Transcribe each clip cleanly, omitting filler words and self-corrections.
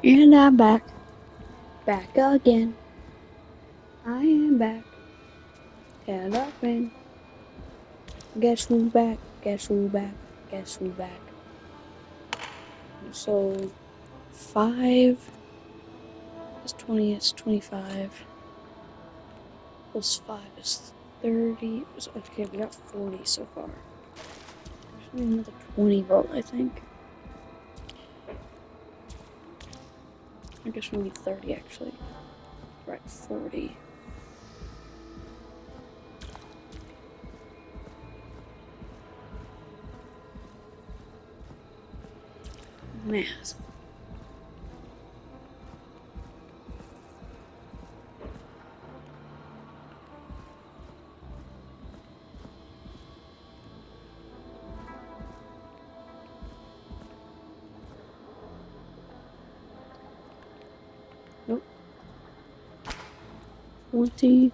And I'm back. Back again. I am back. Hello, friend. Guess who's back? Guess who's back? Guess who's back? So, 5 is 20, it's 25. Plus 5 is 30. Okay, we got 40 so far. There's another 20 volt, I think. I guess we need 30 actually. Right, 40. Math. Nope. 20.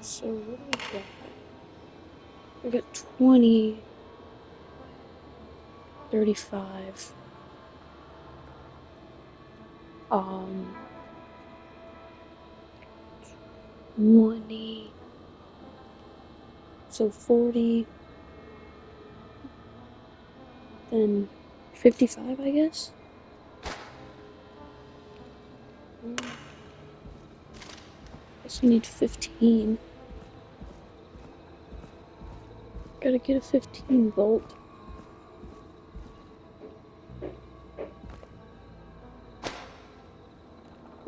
So what do we got? We got 20, 35. 20. So 40. Then 55, I guess. Guess we need 15. Gotta get a 15 volt.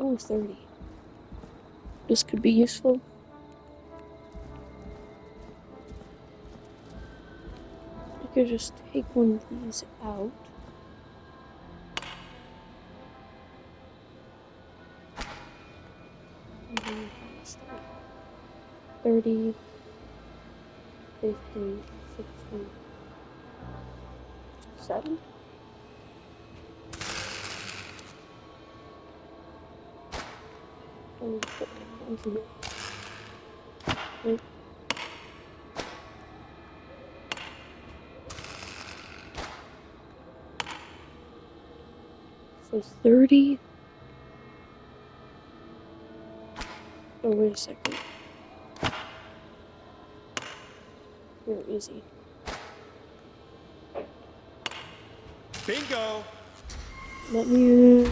Oh, 30. This could be useful. I could just take one of these out. And then times 30, 50, 60, 7. Oh, wait. So 30. Oh, wait a second. Here, easy. Bingo! Let me.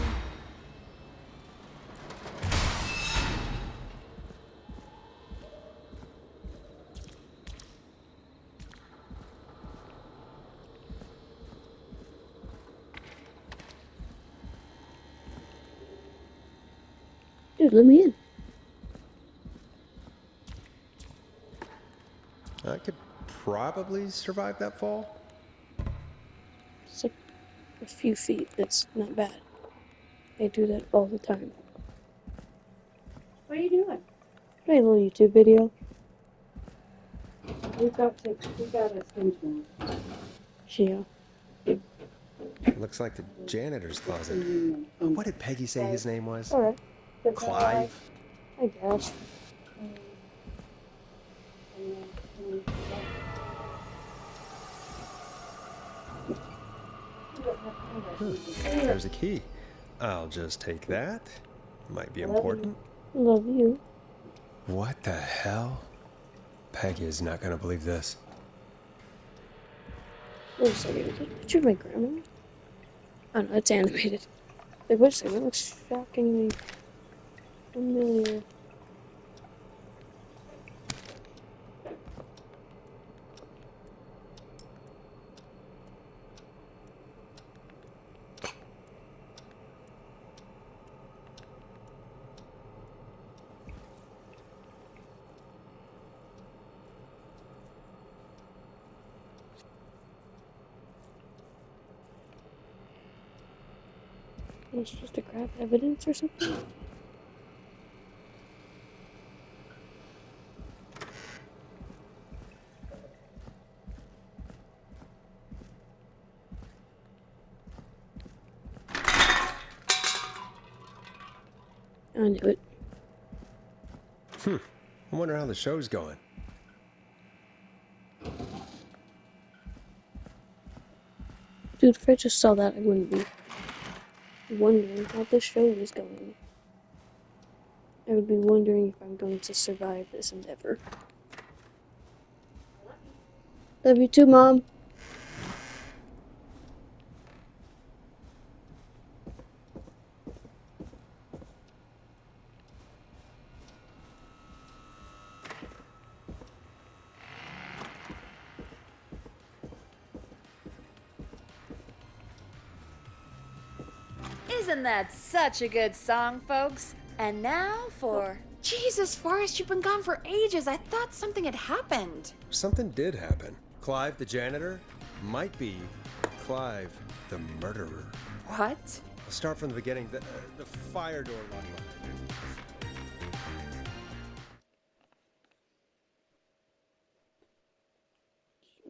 Dude, let me in. I could probably survive that fall. It's like a few feet. That's not bad. They do that all the time. What are you doing? Hey, little YouTube video. We got a station. Yeah. Looks like the janitor's closet. And What did Peggy say his name was? Alright, Clive? I guess. There's a key. I'll just take that. Might be important. Love you. What the hell? Peggy is not gonna believe this. Wait a second, is that a picture of my grandma? Oh no, it's animated. Like, wait a second, that looks shockingly familiar. It's just to grab evidence or something? I knew it. I wonder how the show's going. Dude, if I just saw that, I wouldn't be wondering how the show is going. I would be wondering if I'm going to survive this endeavor. Love you too, Mom. Isn't that such a good song, folks? And now for... Jesus, Forrest, you've been gone for ages. I thought something had happened. Something did happen. Clive, the janitor, might be Clive, the murderer. What? I'll start from the beginning. The fire door locked behind me.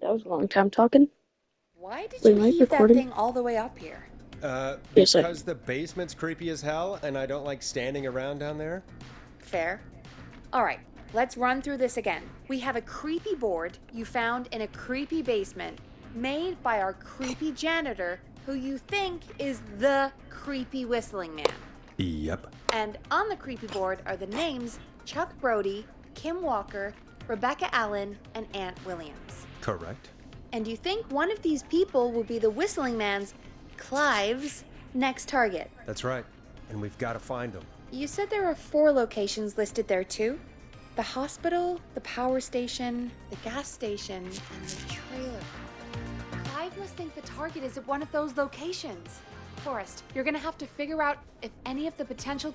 That was a long time talking. Why did Wait, you am I heave that recording? thing all the way up here? Yes, Because the basement's creepy as hell, and I don't like standing around down there. Fair. All right, let's run through this again. We have a creepy board you found in a creepy basement made by our creepy janitor who you think is the creepy whistling man. Yep. And on the creepy board are the names Chuck Brody, Kim Walker, Rebecca Allen, and Aunt Williams. Correct. And you think one of these people will be the whistling man's, Clive's, next target. That's right. And we've got to find them. You said there are 4 locations listed there too? The hospital, the power station, the gas station, and the trailer. Clive must think the target is at one of those locations. Forrest, you're gonna have to figure out if any of the potential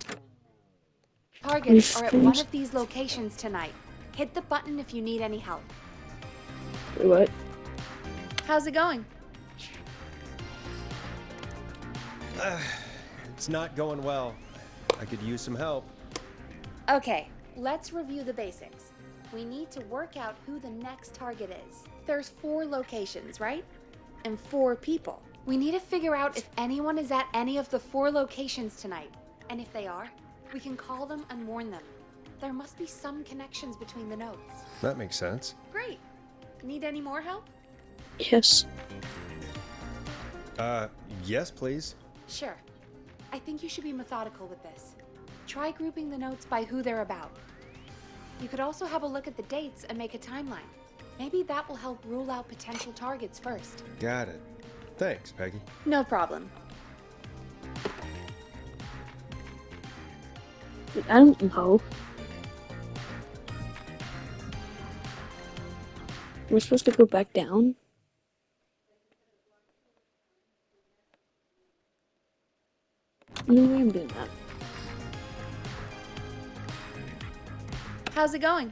targets are at one of these locations tonight. Hit the button if you need any help. Wait, what? How's it going? It's not going well. I could use some help. Okay, let's review the basics. We need to work out who the next target is. There's 4 locations, right? And 4 people. We need to figure out if anyone is at any of the 4 locations tonight. And if they are, we can call them and warn them. There must be some connections between the notes. That makes sense. Great. Need any more help? Yes. Yes, please. Sure. I think you should be methodical with this. Try grouping the notes by who they're about. You could also have a look at the dates and make a timeline. Maybe that will help rule out potential targets first. Got it. Thanks, Peggy. No problem. I don't know. We're supposed to go back down? No way I'm doing that. How's it going?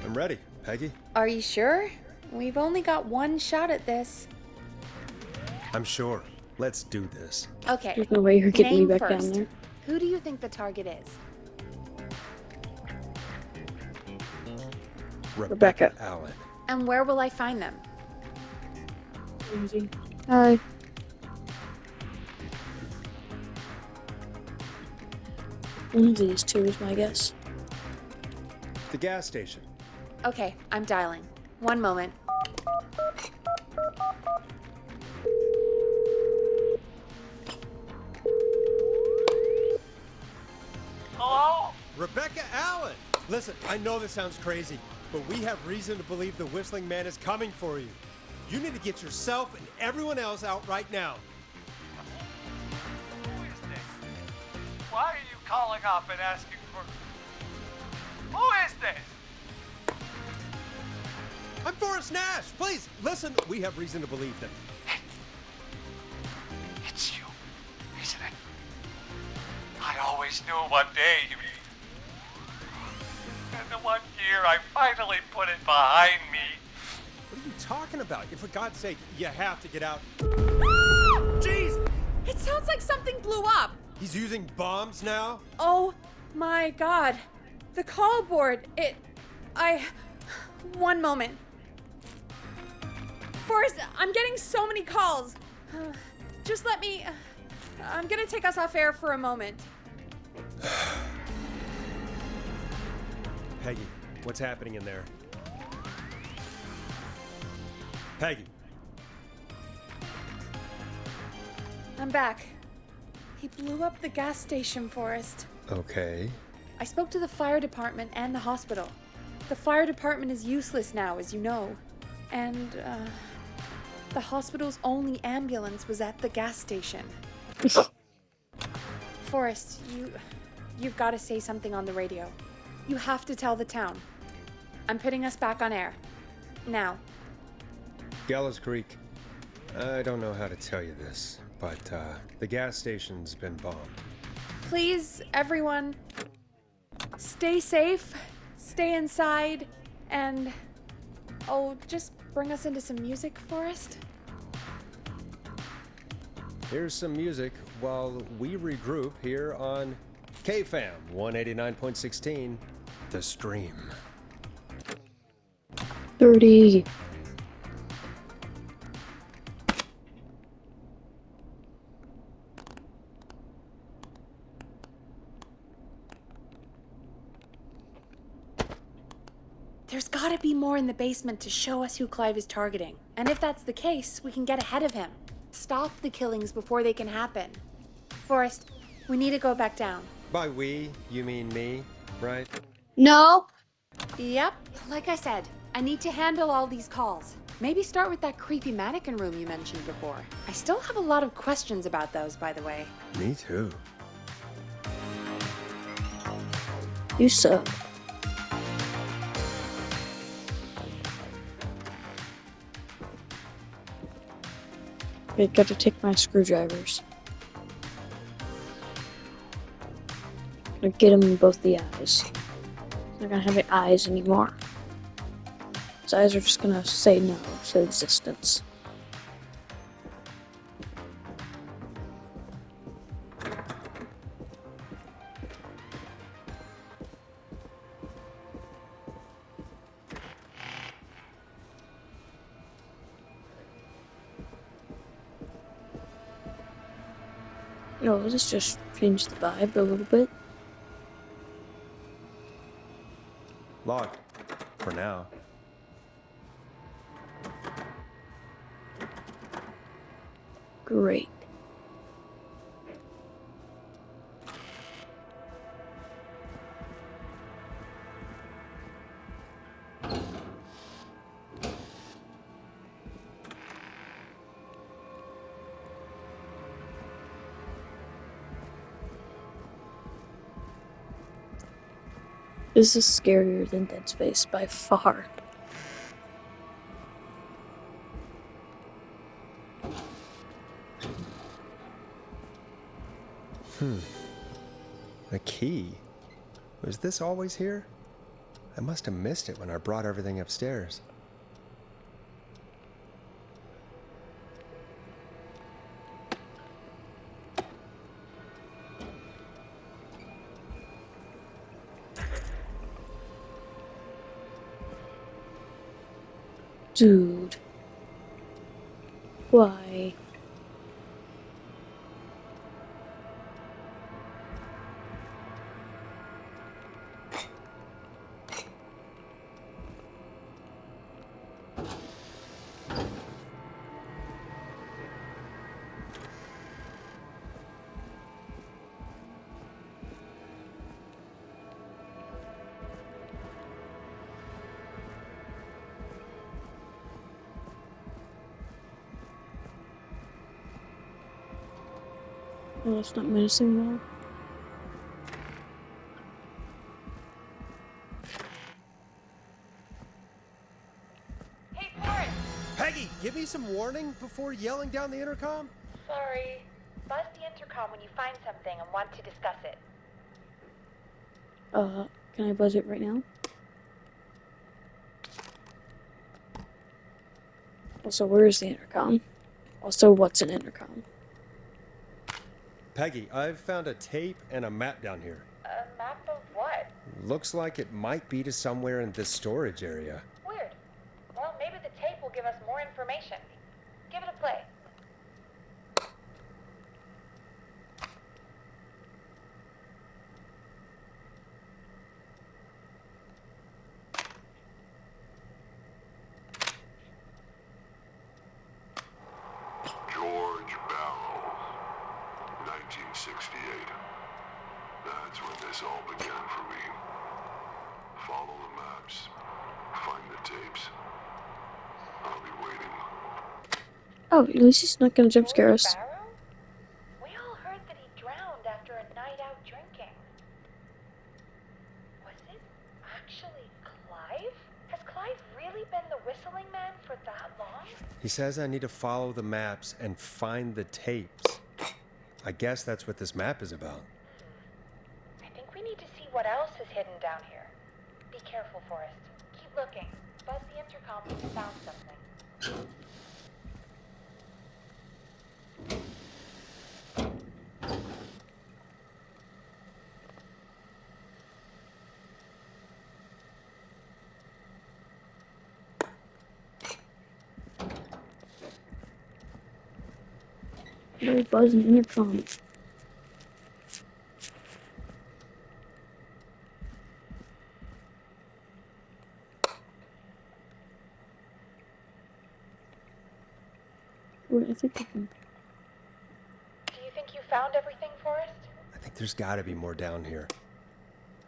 I'm ready, Peggy. Are you sure? We've only got one shot at this. I'm sure. Let's do this. Okay. There's no way you're getting me Name back first. down there. Who do you think the target is? Rebecca. Allen. And where will I find them? Easy. Hi. One of these two is my guess. The gas station. Okay, I'm dialing. One moment. Hello? Rebecca Allen! Listen, I know this sounds crazy, but we have reason to believe the Whistling Man is coming for you. You need to get yourself and everyone else out right now. Who is this? Why are you calling up and asking for... Who is this? I'm Forrest Nash! Please, listen, we have reason to believe that. It's you, isn't it? I always knew one day you'd... And the one year I finally put it behind me. What are you talking about? For God's sake, you have to get out. Jeez! It sounds like something blew up. He's using bombs now? Oh my god. The call board. One moment. Forrest, I'm getting so many calls. Just let me... I'm gonna take us off air for a moment. Peggy, what's happening in there? Peggy. I'm back. He blew up the gas station, Forrest. Okay. I spoke to the fire department and the hospital. The fire department is useless now, as you know. And, the hospital's only ambulance was at the gas station. Forrest, you've got to say something on the radio. You have to tell the town. I'm putting us back on air. Now. Gallows Creek. I don't know how to tell you this, but the gas station's been bombed. Please, everyone, stay safe, stay inside, and just bring us into some music, Forrest. Here's some music while we regroup here on KFAM 189.16, The Stream. 30. There's gotta be more in the basement to show us who Clive is targeting. And if that's the case, we can get ahead of him. Stop the killings before they can happen. Forrest, we need to go back down. By we, you mean me, right? No. Yep, like I said, I need to handle all these calls. Maybe start with that creepy mannequin room you mentioned before. I still have a lot of questions about those, by the way. Me too. You suck. I gotta take my screwdrivers. Gonna get him in both the eyes. Not gonna have any eyes anymore. His eyes are just gonna say no to existence. You know, let's just change the vibe a little bit. Locked. For now. Great. This is scarier than Dead Space by far. A key? Was this always here? I must have missed it when I brought everything upstairs. Dude. Why? Oh, it's not menacing at all. Hey, Forrest! Peggy, give me some warning before yelling down the intercom? Sorry. Buzz the intercom when you find something and want to discuss it. Can I buzz it right now? Also, where's the intercom? Also, what's an intercom? Peggy, I've found a tape and a map down here. A map of what? Looks like it might be to somewhere in this storage area. Weird. Well, maybe the tape will give us more information. Give it a play. 1968. That's when this all began for me. Follow the maps. Find the tapes. I'll be waiting. Oh, at least he's not gonna jump scare us. Barrow? We all heard that he drowned after a night out drinking. Was it actually Clive? Has Clive really been the Whistling Man for that long? He says I need to follow the maps and find the tapes. I guess that's what this map is about. I think we need to see what else is hidden down here. Be careful, Forrest. Keep looking. Buzz the intercom if you found something. No buzzing intercom. Wait, I think I can. Do you think you found everything, Forrest? I think there's gotta be more down here.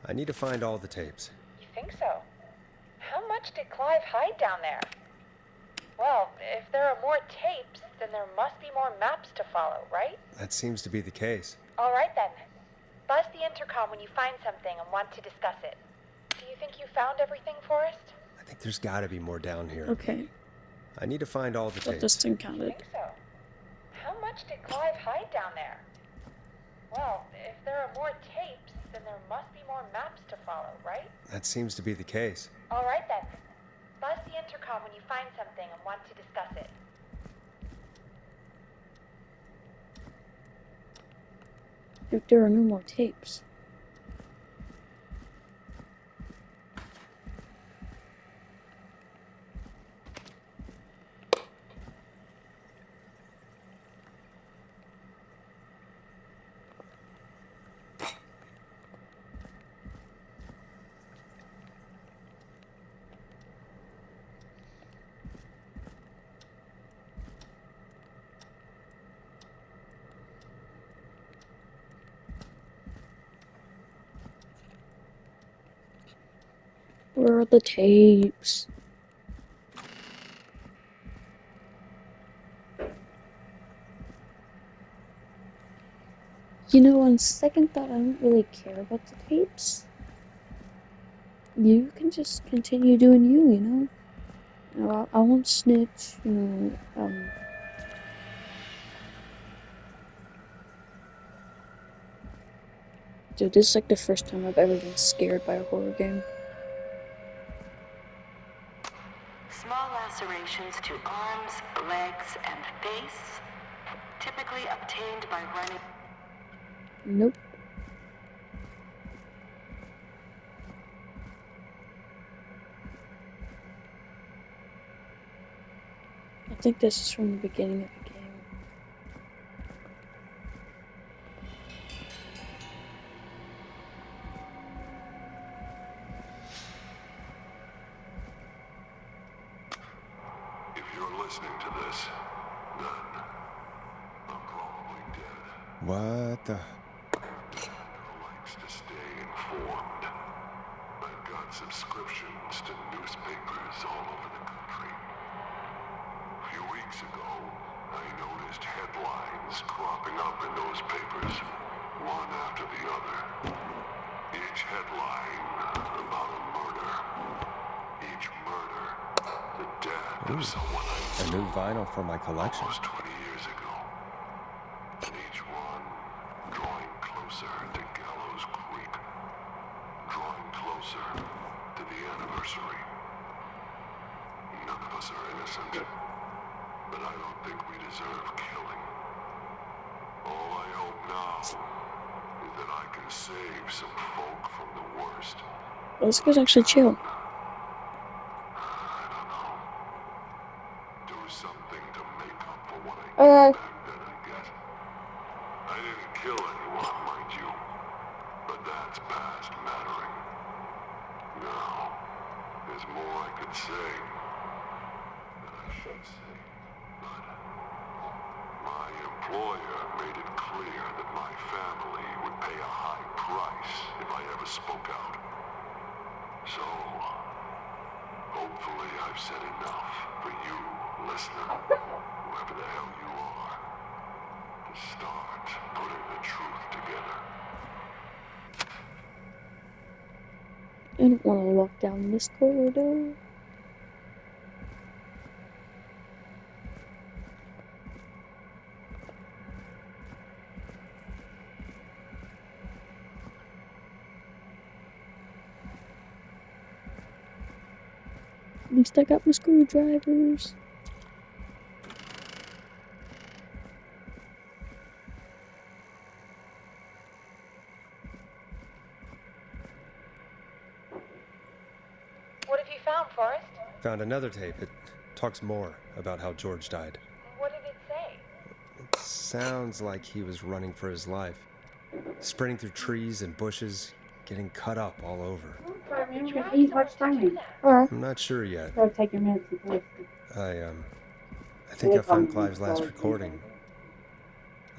I need to find all the tapes. You think so? How much did Clive hide down there? Well, if there are more tapes, then there must be more maps to follow, right? That seems to be the case. All right then. Buzz the intercom when you find something and want to discuss it. Do you think you found everything, Forrest? I think there's gotta be more down here. Okay, I need to find all the that tapes. this thing I counted. think so. How much did Clive hide down there? Well, if there are more tapes, then there must be more maps to follow, right? That seems to be the case. All right then. Buzz the intercom when you find something and want to discuss it. If there are no more tapes. Where are the tapes? You know, on second thought, I don't really care about the tapes. You can just continue doing you, you know? You know, I won't snitch, you know, Dude, this is like the first time I've ever been scared by a horror game. Small lacerations to arms, legs, and face, typically obtained by running. Nope. I think this is from the beginning of the game. If you're listening to this, then I'm probably dead. What the? Likes to stay informed. I've got subscriptions to newspapers all over the country. A few weeks ago, I noticed headlines cropping up in those papers, one after the other. Each headline about a murder. Each murder, the death of someone I A new vinyl for my collection. almost 20 years ago. And each one drawing closer to Gallows Creek. Drawing closer to the anniversary. None of us are innocent. But I don't think we deserve killing. All I hope now is that I can save some folk from the worst. Well, this guy's actually chill. I don't know. Do something to make up for what I Alright. did back then, I guess. I didn't kill anyone, mind you. But that's past mattering. Now, there's more I could say. That I should say. But my employer made it clear that my family would pay a high price if I ever spoke out. So, hopefully I've said enough for you, listener, whoever the hell you are, to start putting the truth together. I don't want to walk down this corridor. At least I got my screwdrivers. What have you found, Forrest? Found another tape. It talks more about how George died. What did it say? It sounds like he was running for his life. Sprinting through trees and bushes, getting cut up all over. Eat what's timing. I'm not sure yet. Go take your medicine first. I think I found Clive's last recording.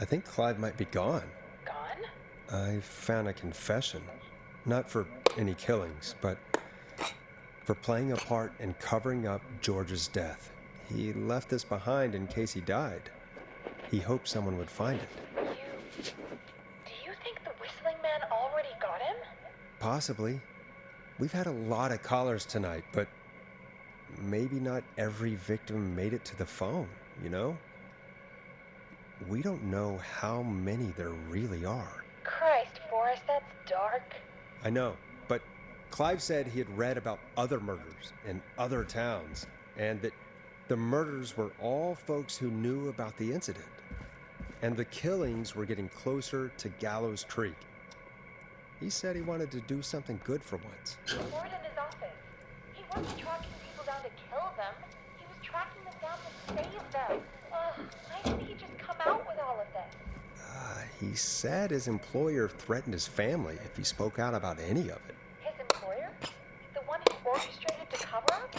I think Clive might be gone. Gone? I found a confession. Not for any killings, but for playing a part in covering up George's death. He left this behind in case he died. He hoped someone would find it. Do you think the Whistling Man already got him? Possibly. We've had a lot of callers tonight, but maybe not every victim made it to the phone, you know? We don't know how many there really are. Christ, Forrest, that's dark. I know, but Clive said he had read about other murders in other towns, and that the murders were all folks who knew about the incident. And the killings were getting closer to Gallows Creek. He said he wanted to do something good for once. Word in his office. He wasn't tracking people down to kill them. He was tracking them down to save them. Why didn't he just come out with all of this? He said his employer threatened his family if he spoke out about any of it. His employer? The one who orchestrated the cover-up?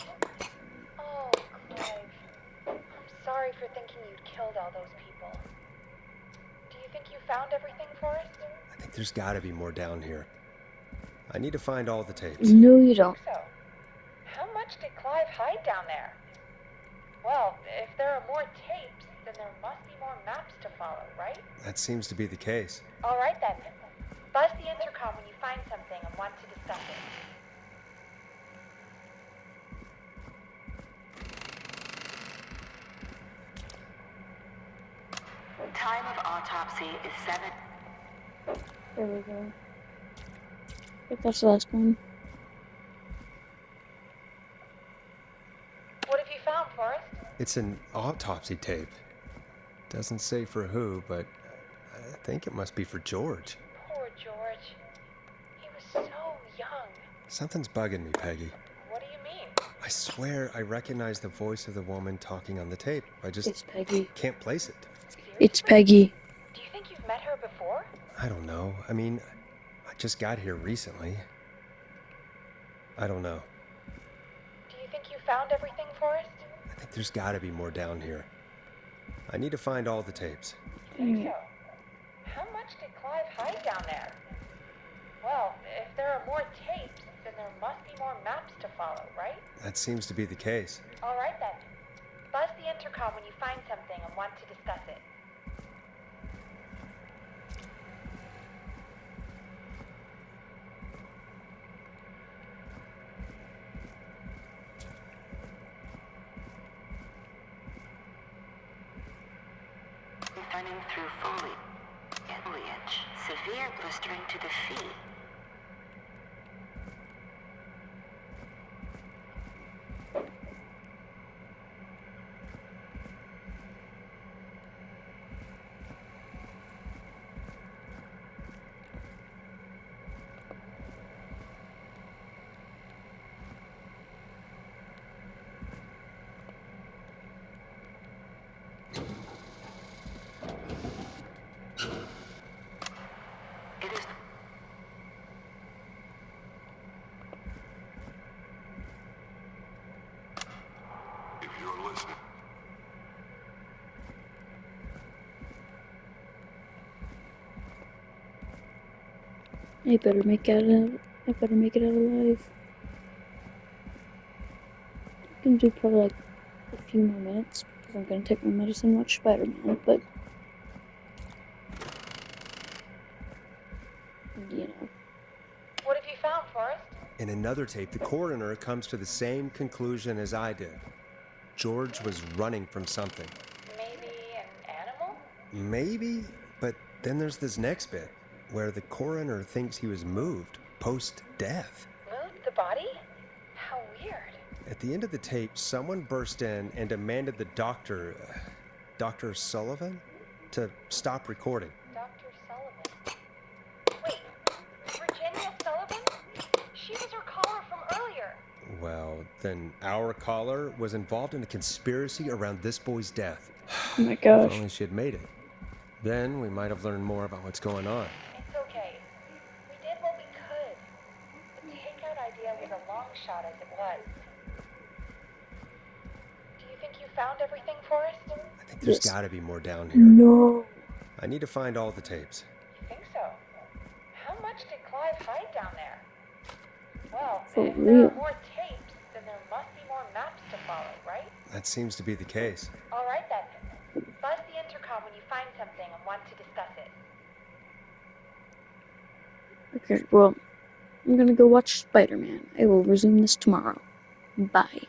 Oh, Clive. I'm sorry for thinking you'd killed all those people. Do you think you found everything, Forrest? I think there's gotta be more down here. I need to find all the tapes. No, you don't. So, how much did Clive hide down there? Well, if there are more tapes, then there must be more maps to follow, right? That seems to be the case. All right then. Buzz the intercom when you find something and want to discuss it. Time of autopsy is 7. There we go. I think that's the last one. What have you found, Forrest? It's an autopsy tape. Doesn't say for who, but I think it must be for George. Poor George. He was so young. Something's bugging me, Peggy. What do you mean? I swear I recognize the voice of the woman talking on the tape. I just It's Peggy. can't place it. It's Peggy. Do you think you've met her before? I don't know. I mean, I just got here recently. I don't know. Do you think you found everything, Forrest? I think there's gotta be more down here. I need to find all the tapes. Dang So, it. how much did Clive hide down there? Well, if there are more tapes, then there must be more maps to follow, right? That seems to be the case. All right then. Buzz the intercom when you find something and want to discuss it. Running through foliage, severe blistering to the feet. I better make it out. I better make it out alive. I can do probably like a few more minutes because I'm gonna take my medicine and watch Spider-Man. But you know, What have you found, Forrest? In another tape, the coroner comes to the same conclusion as I did. George was running from something. Maybe an animal? Maybe, but then there's this next bit where the coroner thinks he was moved post-death. Moved the body? How weird. At the end of the tape, someone burst in and demanded the doctor, Dr. Sullivan, to stop recording. Dr. Sullivan. Wait, Virginia Sullivan? She was her caller from earlier. Well, then our caller was involved in a conspiracy around this boy's death. oh my If gosh. only she had made it. Then we might have learned more about what's going on. It's okay. We did what we could. The takeout idea was a long shot as it was. Do you think you found everything, Forrest? I think there's Yes. got to be more down here. No. I need to find all the tapes. You think so? How much did Clive hide down there? Well, For if there real. are more tapes, then there must be more maps to follow, right? That seems to be the case. All right then. Buzz the intercom when you find something and want to discuss it. Okay, well, I'm gonna go watch Spider-Man. I will resume this tomorrow. Bye.